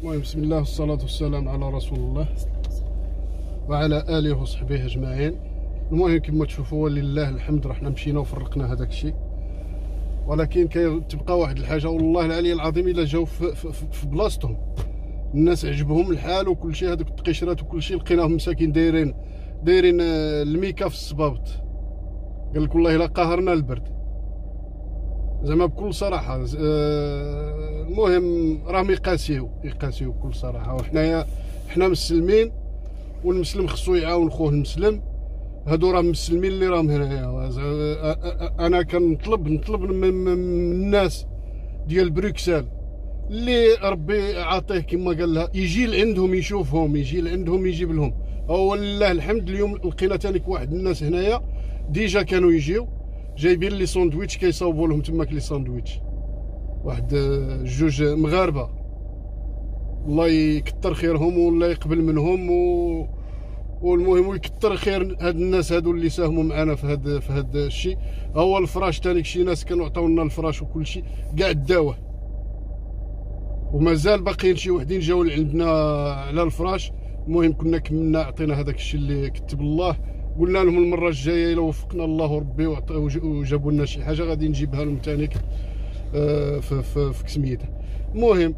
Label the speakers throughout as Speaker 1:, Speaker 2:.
Speaker 1: المهم بسم الله والصلاة والسلام على رسول الله وعلى آله وصحبه أجمعين. المهم كما تشوفوا ولله الحمد رحنا مشينا وفرقنا هذاك الشيء، ولكن كتبقى واحد الحاجة والله العلي العظيم إلا جاو في بلاصتهم الناس عجبهم الحال وكل شيء، هذوك التقشرات وكل شيء لقيناهم مساكين دايرين الميكا في الصبابط. قال لك والله الا قهرنا البرد زعما بكل صراحه. المهم راهم يقاسيو بكل صراحه، وحنايا حنا مسلمين والمسلم خصو يعاون خوه المسلم. هادو راهم مسلمين اللي راهم هنايا. انا كنطلب من الناس ديال بروكسل اللي ربي عاطيه كما قال لها يجي لعندهم يشوفهم، يجي لعندهم يجيب لهم. هو لله الحمد اليوم لقينا تانيك واحد الناس هنايا ديجا كانوا يجيو جايبين لي ساندويتش كيصاوبوا لهم تماك لي ساندويتش، واحد جوج مغاربه الله يكثر خيرهم والله يقبل منهم والمهم ويكثر خير هاد الناس هادو اللي ساهموا معنا في هاد الشيء. هو الفراش تانيك شي ناس كانوا عطاونا الفراش وكل شيء كاع داوه، ومازال باقيين شي وحدين جاو لعندنا على الفراش. المهم كنا كملنا عطينا هذاك الشيء اللي كتب الله، قلنا لهم المره الجايه الا وفقنا الله وربي وجابوا لنا شي حاجه غادي نجيبها لهم تانيك في سميتها. المهم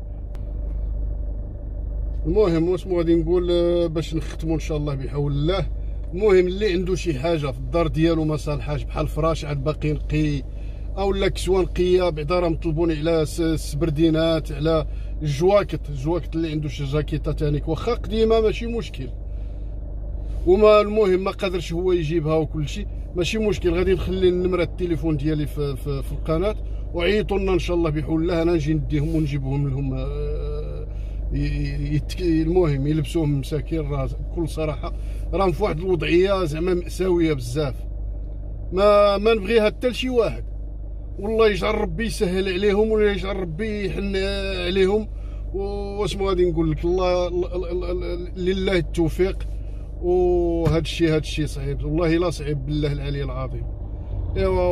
Speaker 1: واش غادي نقول باش نختموا ان شاء الله بحول الله. المهم اللي عنده شي حاجه في الدار ديالو ما صالحاش بحال الفراش عاد باقي نقي او لا كسوه نقيه بعدا راه مطلبوني على السبردينات على الجواكت اللي عنده شي جاكيطه تانيك واخا قديمه ماشي مشكل، وما المهم ما قادرش هو يجيبها وكل شيء ماشي مشكل. غادي نخلي النمره التليفون ديالي في القناه وعيطوا لنا ان شاء الله بحول الله انا نجي نديهم ونجيبهم لهم. المهم يلبسوهم مساكين، راه بكل صراحه راهم في واحد الوضعيه زعما مأساويه بزاف، ما نبغيها حتى لشي واحد. والله يجعل ربي يسهل عليهم ولا يجعل ربي يحن عليهم. واسمو غادي نقول لك الله لله التوفيق. وهذا الشيء صعيب والله لا صعيب بالله العلي العظيم. ايوا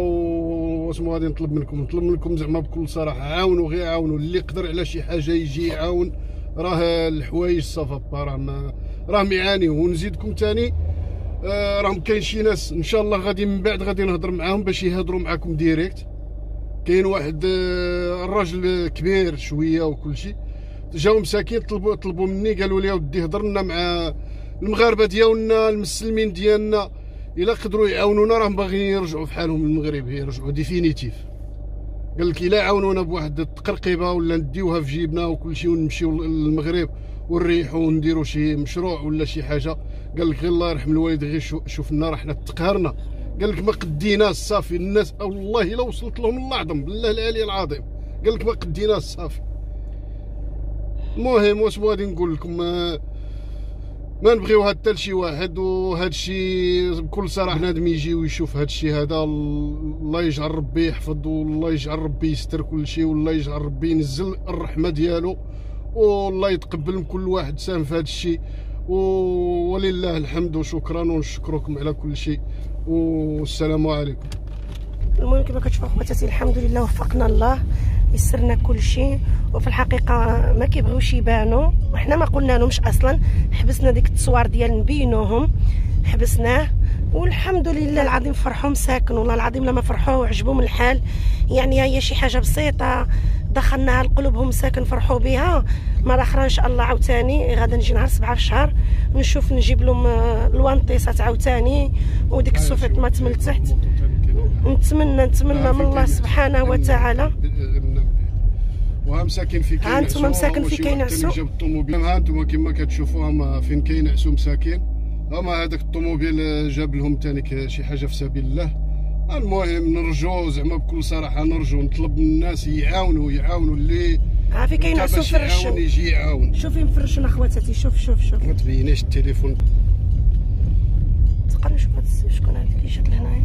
Speaker 1: واسمو غادي نطلب منكم زعما بكل صراحه عاونوا، غير عاونوا اللي يقدر على شي حاجه يجي يعاون. راه الحوايج صافا راهم يعانيو. ونزيدكم تاني راهم كاين شي ناس ان شاء الله غادي من بعد غادي نهضر معاهم باش يهضروا معاكم ديريكت. كاين واحد الراجل كبير شويه وكل شيء جاو مساكين طلبوا مني قالوا لي ودي هضر لنا مع المغاربه ديالنا المسلمين ديالنا الا قدروا يعاونونا راهم باغيين يرجعوا في حالهم للمغرب، يرجعوا ديفينيتيف. قال لك الا عاونونا بواحد التقرقيبه ولا نديوها في جيبنا وكل شيء ونمشيو للمغرب ونريحوا ونديروا شي مشروع ولا شي حاجه. قال لك غير الله يرحم الوالد غير شوف لنا راه حنا تقهرنا. قال لك ما قديناش صافي الناس والله الا وصلت لهم العظم بالله العلي العظيم. قال لك ما قديناش صافي. المهم واش غادي نقول لكم ما نبغيوها حتى لشي واحد. وهذا الشيء بكل صراحه بنادم يجي ويشوف هذا الشيء هذا الله يجعل ربي يحفظ والله يجعل ربي يستر كل شيء والله يجعل ربي ينزل الرحمه ديالو والله يتقبل من كل واحد ساهم في هذا الشيء. ولله الحمد وشكرا ونشكركم على كل شيء والسلام عليكم.
Speaker 2: المهم كما كتشوفوا خواتاتي الحمد لله وفقنا الله يسرنا كل شيء. وفي الحقيقه ما كيبغيوش يبانوا وحنا ما قلنا لهمش اصلا، حبسنا ديك التصوير ديال نبينوهم حبسناه. والحمد لله العظيم فرحوا مساكن والله العظيم لما فرحوا وعجبهم الحال. يعني هي شي حاجه بسيطه دخلناها لقلوبهم مساكن فرحوا بها. مره اخرى ان شاء الله عاوتاني غادا نجي نهار 7 في الشهر نشوف نجيب لهم الوانطيسات عاوتاني وديك السوفيط ما تمل تحت. نتمنى من الله سبحانه وتعالى.
Speaker 1: وها مساكن في كاين
Speaker 2: ها انتم مساكن في كينعسو.
Speaker 1: ها انتم كما كتشوفوا فين كينعسو مساكن. هما هذاك الطوموبيل جاب لهم تاني شي حاجه في سبيل الله. المهم نرجو زعما بكل صراحه نرجو نطلب من الناس يعاونوا اللي
Speaker 2: ها في كينعسو فرشوا
Speaker 1: يجي يعاون.
Speaker 2: شوفي مفرشنا خواتاتي شوف
Speaker 1: ما تبينيش التليفون.
Speaker 2: تقرا شكون هذيك اللي جات لهنايا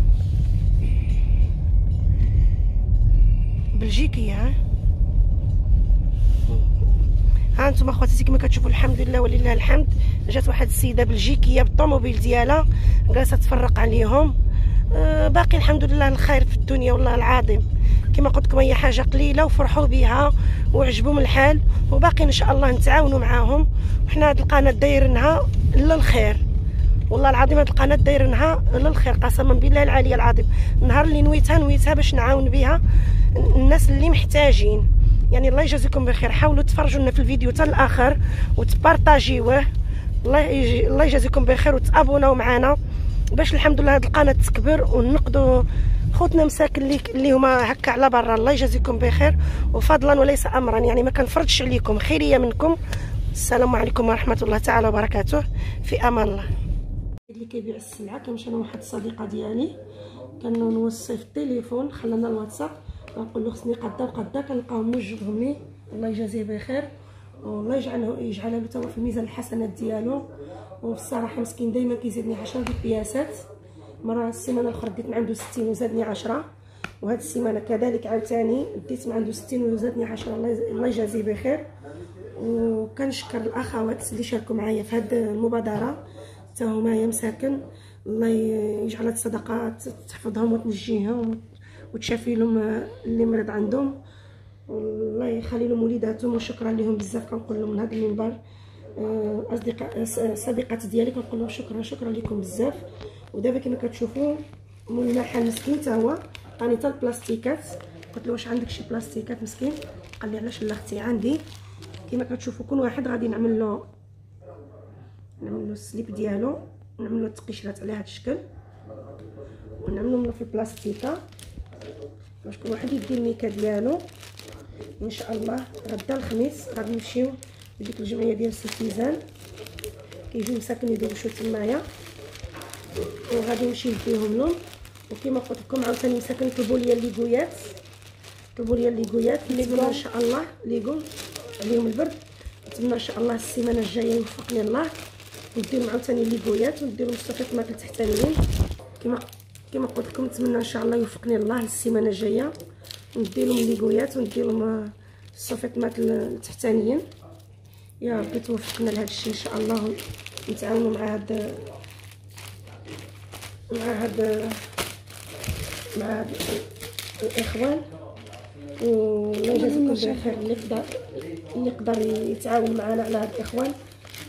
Speaker 2: بلجيكيه. ها انتم اخواتاتي كما كتشوفوا الحمد لله ولله الحمد جات واحد السيده بلجيكيه بالطوموبيل ديالها جالسه تفرق عليهم. باقي الحمد لله الخير في الدنيا والله العظيم. كما قلت لكم هي حاجه قليله وفرحوا بها وعجبهم الحال، وباقي ان شاء الله نتعاونوا معاهم. وحنا هاد القناه دايرينها للخير، والله العظيم هاد القناه دايرينها للخير قسما بالله العلي العظيم. النهار اللي نويتها باش نعاون بها الناس اللي محتاجين. يعني الله يجازيكم بخير، حاولوا تفرجوا لنا في الفيديو حتى الاخر وتبارطاجيوه. الله يجازيكم بخير، وتابوناو معنا باش الحمد لله هاد القناه تكبر ونقدوا خوتنا مساكن اللي هما هكا على برا. الله يجازيكم بخير، وفضلا وليس امرا، يعني ما كنفرضش عليكم، خيريه منكم. السلام عليكم ورحمه الله تعالى وبركاته، في امان الله. اللي كيبيع السلعه كنمشي انا واحد الصديقه ديالي كنوصي في التليفون، خلانا الواتساب، كنقول له خصني قدا وقدا، كنلقاهم موجدهم لي. الله يجازيه بخير، والله يجعلها له توا في الميزان الحسنات ديالو. وبصراحه مسكين دائما كيزيدني 10 ديال البياسات. مره السيمانه الاخرى ديت من عنده 60 وزادني 10، وهاد السيمانه كذلك عاوتاني ديت من عنده 60 وزادني 10. الله يجازيه بخير. وكنشكر الاخوات اللي شاركوا معايا في هاد المبادره، حتى هما يا مساكن. الله يجعل هاد الصدقات تحفظهم وتنجيهم وتشافي لهم اللي مرض عندهم، والله يخلي لهم وليداتهم. وشكرا لهم بزاف كنقول لهم من هذا المنبر، اصدقاء صديقات ديالي كنقول لهم شكرا لكم بزاف. ودابا كما كتشوفوا مولانا الحال مسكين حتى هو عطاني حتى البلاستيكات، قلت له واش عندك شي بلاستيكات مسكين؟ قال لي علاش لا اختي عندي. كما كتشوفوا كل واحد غادي نعمل له السليب ديالو، ونعمل له التقشيرات على هذا الشكل، ونعملهم له في البلاستيكه باش كل واحد يدير الميكا ديالو. ان شاء الله غدا الخميس غادي نمشيو لديك الجمعيه ديال التيزان، كيجيو مساكن يديروا شو تمايا، وغادي نمشي نديهم لهم. وكما قلت لكم عاوتاني مساكن طلبوا لي الليغويات، نتمنى ان شاء الله ليغو عليهم البرد. نتمنى ان شاء الله السيمانه الجايه يوفقني الله وندير عاوتاني الليغويات وندير مصطفيات ماكل تحتانيين. كما قلت لكم نتمنى ان شاء الله يوفقني الله السيمانه الجايه وندير لهم الليغويات وندير لهم الصوفيات ماكل التحتانيين. يا ربي توفقنا لهذا الشيء ان شاء الله، نتعاونوا مع هاد الاخوان. والله يجازيكم بخير اللي يقدر يتعاون معنا على هاد الاخوان،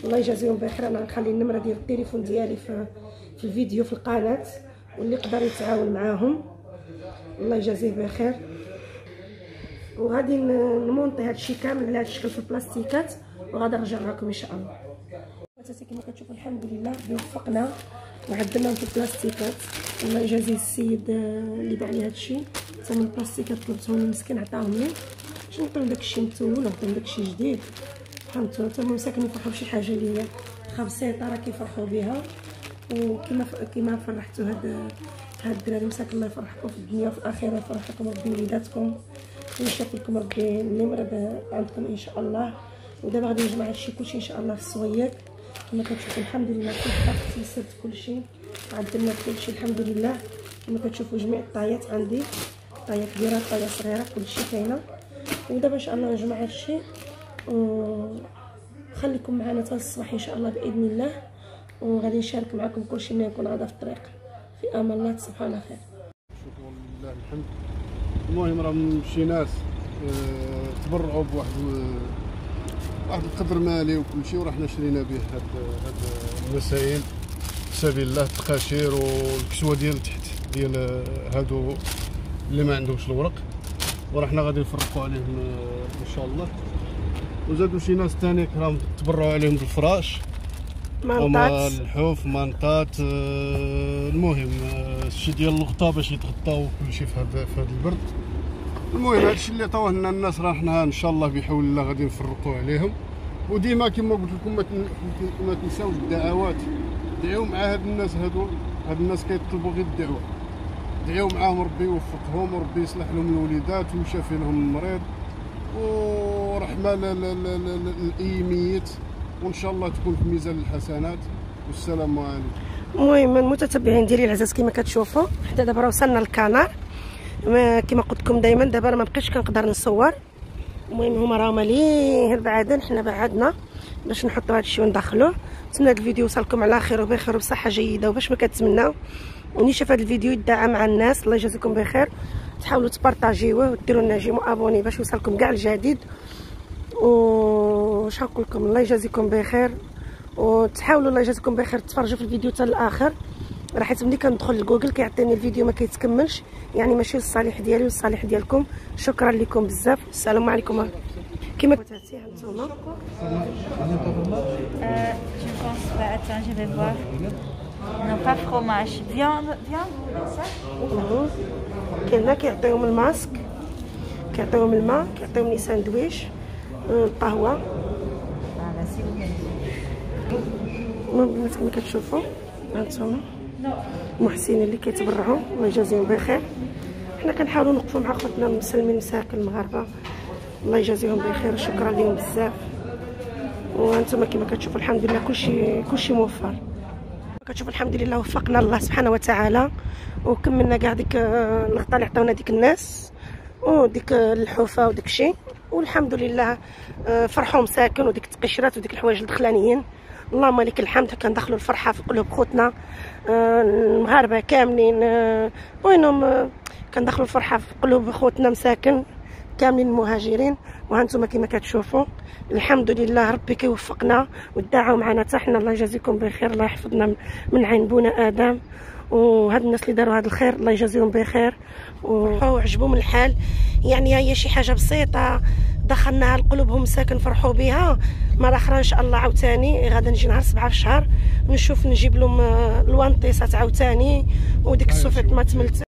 Speaker 2: الله يجازيهم بخير. انا نخلي النمره ديال التليفون ديالي في الفيديو في القناه، واللي يقدر يتعاون معاهم الله يجازيه بخير. وغادي نمونطي هادشي كامل على هاد الشكل في البلاستيكات، وغادي نرجع لكم ان شاء الله. وتاتي كما كتشوفوا الحمد لله وفقنا وعدلناهم في البلاستيكات. الله يجازي السيد اللي باع لي هادشي، حتى من البلاستيكات طلبتهم مسكين عطاهم لي باش نعطيهم داكشي متول ونعطيهم داكشي جديد. فهمتوا حتى هما مساكن يفرحوا بشي حاجه اللي هي بسيطه راه كيفرحوا بها. وكما فرحتوا هاد الدراري مساكن الله يفرحكم في الدنيا وفي الاخره، يفرح لكم ربي وليداتكم ويشافي لكم ربي اللي مرض عندكم ان شاء الله. ودابا غادي نجمع هادشي كلشي ان شاء الله في السويق. كما كتشوفوا الحمد لله تيسرت كلشي، عدلنا كلشي الحمد لله. كما كتشوفوا جميع الطايات عندي، طايه كبيره طايه صغيره كلشي كاينه. ودابا ان شاء الله نجمع هادشي وخليكم معنا حتى الصباح ان شاء الله باذن الله، وغادي نشارك معكم كلشي ملي نكون غادا في الطريق. في امان الله، تصبحوا على خير.
Speaker 1: شكرا لله الحمد. المهم راه شي ناس تبرعوا بواحد القدر مالي وكل شيء، ورحنا شرينا به هاد المسائل في سبيل الله، التقاشير والكسوه ديال تحت ديال هادو اللي ما عندهمش الورق، ورحنا غادي نفرقوا عليهم ان شاء الله. وزادوا شي ناس ثاني راهم تبرعوا عليهم بالفراش، مانطات الحوف مانطات. المهم الشيء ديال الغطا باش يتغطاو كل شيء في هذا البرد. المهم هادشي اللي عطاوه لنا الناس راه حنا ان شاء الله بحول الله غادي نفرقوا عليهم. وديما كما قلت لكم ما تنساوش الدعوات، دعيو مع هاد الناس هاد الناس كيطلبوا غير الدعوه، دعيو معاهم ربي يوفقهم وربي يصلح لهم الوليدات ويشافي لهم المريض ورحمه لاي ميت، وان شاء الله تكون في ميزان الحسنات. والسلام عليكم.
Speaker 2: المهم المتتبعين ديالي العزاز كما كتشوفوا حتى دابا راه وصلنا للكنار. كما قلت لكم دائما دابا راه ما بقيتش كنقدر نصور. المهم هما راه مالين بعادين، حنا بعدنا باش نحطوا هادشي وندخلوه. نتمنى هاد الفيديو وصلكم على خير وبخير وبصحه جيده وباش ما كتمناو، وني شاف هاد الفيديو يدعم مع الناس. الله يجازيكم بخير. تحاولوا تبارطاجيوه وديروا لنا جيمو ابوني باش يوصلكم كاع الجديد. واش نقول لكم، الله يجازيكم بخير، وتحاولوا الله يجازيكم بخير تفرجوا في الفيديو حتى الاخر، راه حيت ملي كندخل لجوجل كيعطيني الفيديو ما كيتكملش، يعني ماشي للصالح ديالي والصالح ديالكم. شكرا لكم بزاف، السلام عليكم. كيما تاتي هانتوما
Speaker 3: je pense pas. Attends, je vais voir. Non, pas fromage. Viande ou ça?
Speaker 2: كاينه كيعطيوهم الماسك، كيعطيوهم الماء، كيعطيوهم لي ساندويش، القهوه.
Speaker 3: Voilà, si vous voulez.
Speaker 2: كما كتشوفوا هانتوما المحسنين اللي كيتبرعوا، الله يجازيهم بخير. حنا كنحاولوا نوقفوا مع خوتنا المسلمين مساكن المغاربه، الله يجازيهم بخير، شكرا لهم بزاف. وانتم كما كتشوفوا الحمد لله كلشي موفر. كتشوفوا الحمد لله وفقنا الله سبحانه وتعالى، وكملنا كاع ديك الغطاء اللي عطاونا ديك الناس وديك اللحوفه وديك الشيء، والحمد لله فرحوا مساكن وديك التقشيرات وديك الحوايج الدخلانيين. اللهم لك الحمد، كندخلوا الفرحه في قلوب خوتنا المغاربه كاملين، وينهم كندخلوا الفرحه في قلوب خوتنا مساكن كاملين المهاجرين. وهانتم كما كتشوفوا الحمد لله ربي كيوفقنا ودعاو معنا حتى حنا، الله يجازيكم بخير، الله يحفظنا من عين بونا ادم. وهاد الناس اللي داروا هذا الخير الله يجازيهم بخير وعجبهم الحال. يعني هي شي حاجه بسيطه دخلناها لقلوبهم مساكن، فرحوا بها. مره اخرى ان شاء الله عاوتاني غادا نجي نهار 7 في الشهر نشوف نجيب لهم الوانطيسات عاوتاني وديك السوفيط ما تملت.